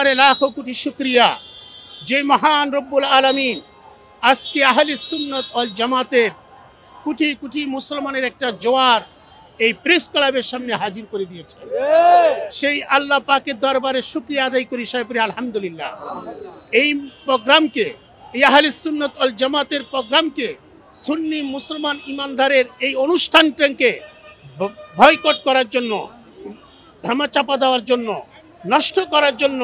দরবারে লাখো কোটি শুকরিয়া যে মহান রব্বুল আলামিন আজকে আহলে সুন্নাত ওয়াল জামাতের কোটি কোটি মুসলমানের একটা জোয়ার এই প্রেস ক্লাবের সামনে হাজির করে দিয়েছেন। সেই আল্লাহ পাকের দরবারে শুকরিয়া আদায় করি সবাই আলহামদুলিল্লাহ। এই প্রোগ্রামকে, এই আহলে সুন্নাত ওয়াল জামাতের প্রোগ্রামকে, সুন্নি মুসলমান ইমানদারের এই অনুষ্ঠানটাকে বয়কট করার জন্য, ধামাচাপা দেওয়ার জন্য, নষ্ট করার জন্য,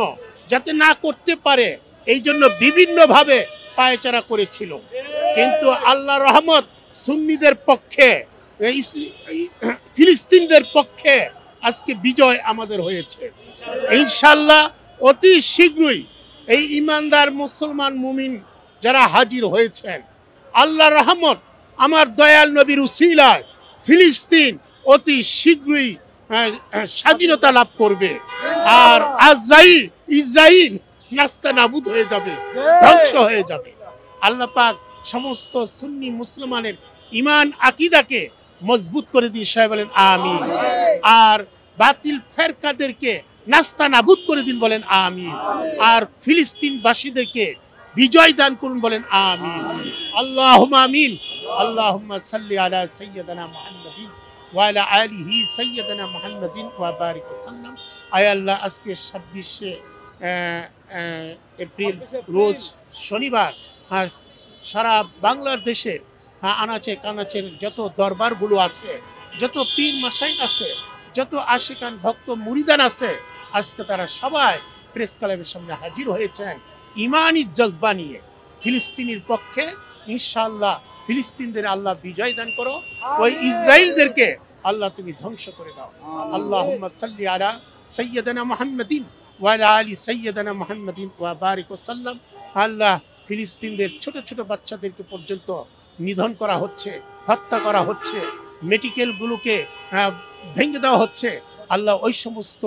যাতে না করতে পারে এই জন্য বিভিন্নভাবে পায়চারা করেছিল। কিন্তু আল্লাহর রহমত সুন্নিদের পক্ষে, ফিলিস্তিনদের পক্ষে আজকে বিজয় আমাদের হয়েছে ইনশাআল্লাহ। অতি শীঘ্রই এই ইমানদার মুসলমান মুমিন যারা হাজির হয়েছেন, আল্লাহর রহমত আমার দয়াল নবীর উসিলায় ফিলিস্তিন অতি শীঘ্রই স্বাধীনতা লাভ করবে। আর ইসরাইল নাস্তানাবুদ হয়ে যাবে, ধ্বংস হয়ে যাবে। আল্লাহ পাক সমস্ত সুন্নি মুসলমানের ইমান আকিদাকে মজবুত করে দিন সবাই বলেন আমিন। আর বাতিল ফেরকাদেরকে নাস্তানাবুদ করে দিন বলেন আমিন। আর ফিলিস্তিনবাসীদেরকে বিজয় দান করুন বলেন আমিন। আল্লাহুম্মা আমিন। আল্লাহুম্মা সাল্লি আলা সাইয়্যিদিনা মুহাম্মাদিন ওয়া আলা আলিহি সাইয়্যিদিনা মুহাম্মাদিন ওয়া বারিক ওয়াসাল্লাম। আয় আল্লাহ, আজকে 26শে এপ্রিল রোজ শনিবার, আর সারা বাংলাদেশের আনাচে কানাচের যত দরবারগুলো আছে, যত পীর মাশাইখ আছে, যত আশিকান ভক্ত মুরিদান আছে, আজকে তারা সবাই প্রেস ক্লাবের সামনে হাজির হয়েছেন ইমানি জজবা নিয়ে। ফিলিস্তিনের পক্ষে ইনশাআল্লাহ ফিলিস্তিনদের আল্লাহ বিজয় দান করো, ওই ইসরাইলদেরকে আল্লাহ তুমি ধ্বংস করে দাও। আল্লাহুম্মা সাল্লি আলা সাইয়্যিদিনা মুহাম্মাদিন ওয়া আলা আলি সাইয়্যিদিনা মুহাম্মাদিন ওয়া বারিক ওয়াসাল্লাম। আল্লাহ, ফিলিস্তিনদের ছোট ছোট বাচ্চাদেরকে পর্যন্ত নিধন করা হচ্ছে, হত্যা করা হচ্ছে, মেডিকেলগুলোকে ভেঙে দেওয়া হচ্ছে। আল্লাহ, ওই সমস্ত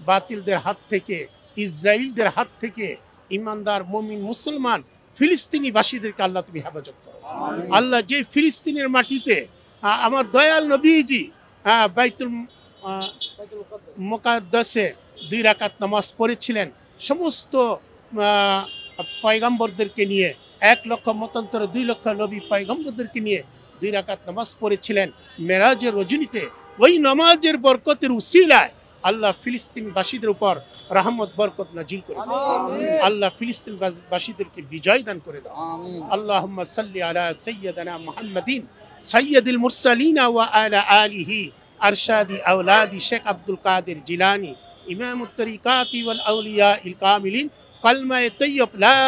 বাতিলদের হাত থেকে, ইসরাইলদের হাত থেকে ইমানদার মুমিন মুসলমান ফিলিস্তিনিবাসীদেরকে আল্লাহ তুমি হেফাজত করো। আল্লাহ, যে ফিলিস্তিনের মাটিতে আমার দয়াল নবীজি বাইতুল মুকাদ্দাসে 2 রাকাত নামাজ পড়েছিলেন, সমস্ত পয়গম্বরদেরকে নিয়ে 1 লক্ষ মতান্তরে 2 লক্ষ নবী পয়গম্বরদেরকে নিয়ে 2 রাকাত নামাজ পড়েছিলেন মেরাজের রজনীতে। ওই নামাজের বরকতের উসিলায় আল্লাহ ফিলিস্তিনবাসীদের উপর রহমত বরকত নাজিল করে দাও। আল্লাহ ফিলিস্তিনবাসীদেরকে বিজয় দান করে দাও। আল্লাহুম্মা সাল্লি আলা সাইয়্যিদিনা মুহাম্মাদিন সাইয়্যিদুল মুরসালিন ওয়া আলা আলিহি আরশাদি আওলাদি শেখ আব্দুল কাদের জিলানী ইমামুত তরিকাতি ওয়াল আউলিয়া ইল কামিলিন কালমায়ে তাইয়্যিব লা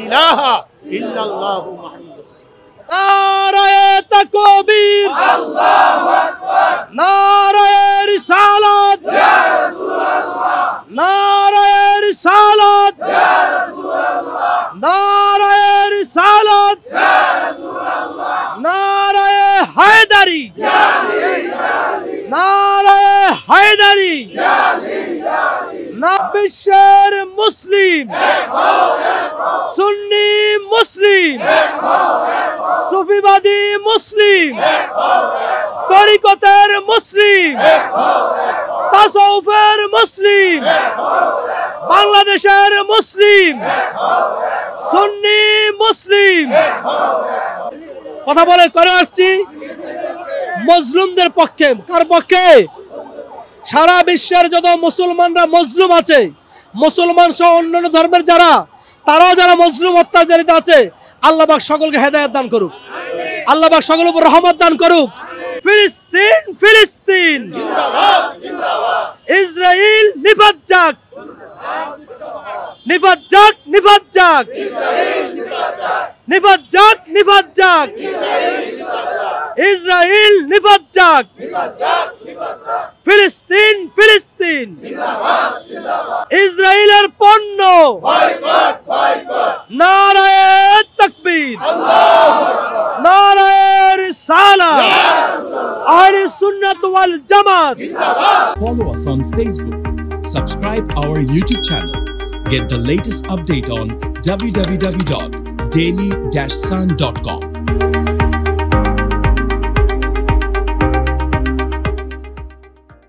ইলাহা ইল্লাল্লাহু মুহাম্মাদুর রাসূলুল্লাহ। নারায়ে তাকবীর, আল্লাহু আকবার। নারায়ে রিসালাত, ইয়া রাসূলুল্লাহ। নারায়ে রিসালাত, ইয়া রাসূলুল্লাহ। নারায়ে রিসালাত, ইয়া রাসূলুল্লাহ। নারায়ে হায়দারি, ইয়া আলী, ইয়া আলী। নারায়ে হায়দারি, ইয়া আলী, ইয়া আলী। বিশ্বের মুসলিম সুন্নি মুসলিম, সুফিবাদী মুসলিম, তরিকতের মুসলিম, তাসাউফের মুসলিম, বাংলাদেশের মুসলিম, সুন্নি মুসলিম কথা বলে করে আসছি মজলুমদের পক্ষে। কার পক্ষে? সারা বিশ্বের যত মুসলমানরা মজলুম আছে, মুসলমান সহ অন্যান্য ধর্মের যারা, তারাও যারা মজলুম অত্যাচারিত আছে, আল্লাহ পাক সকলকে হেদায়েত দান করুক, আল্লাহ পাক সকলের উপর রহমত দান করুক। ফিলিস্তিন ফিলিস্তিন জিন্দাবাদ জিন্দাবাদ, ইসরাইল নিপাত যাক, নিপাত যাক, নিপাত যাক, ইসরাইল নিপাত যাক, নিপাত যাক, নিপাত যাক, ইসরাইল নিপাত যাক, নিপাত যাক, নিপাত যাক। ফিলিস্তিন ফিলিস্তিন জিন্দাবাদ জিন্দাবাদ, ইসরাইলের পণ্য বয়কট বয়কট। নারায়ে তাকবীর, আল্লাহু আকবার। নারায়ে রিসালাত, ইয়া রাসূলুল্লাহ। আহলে সুন্নাত ওয়াল জামাত জিন্দাবাদ। Follow us on Facebook. Subscribe our YouTube channel. Get the latest update on www.daily-sun.com.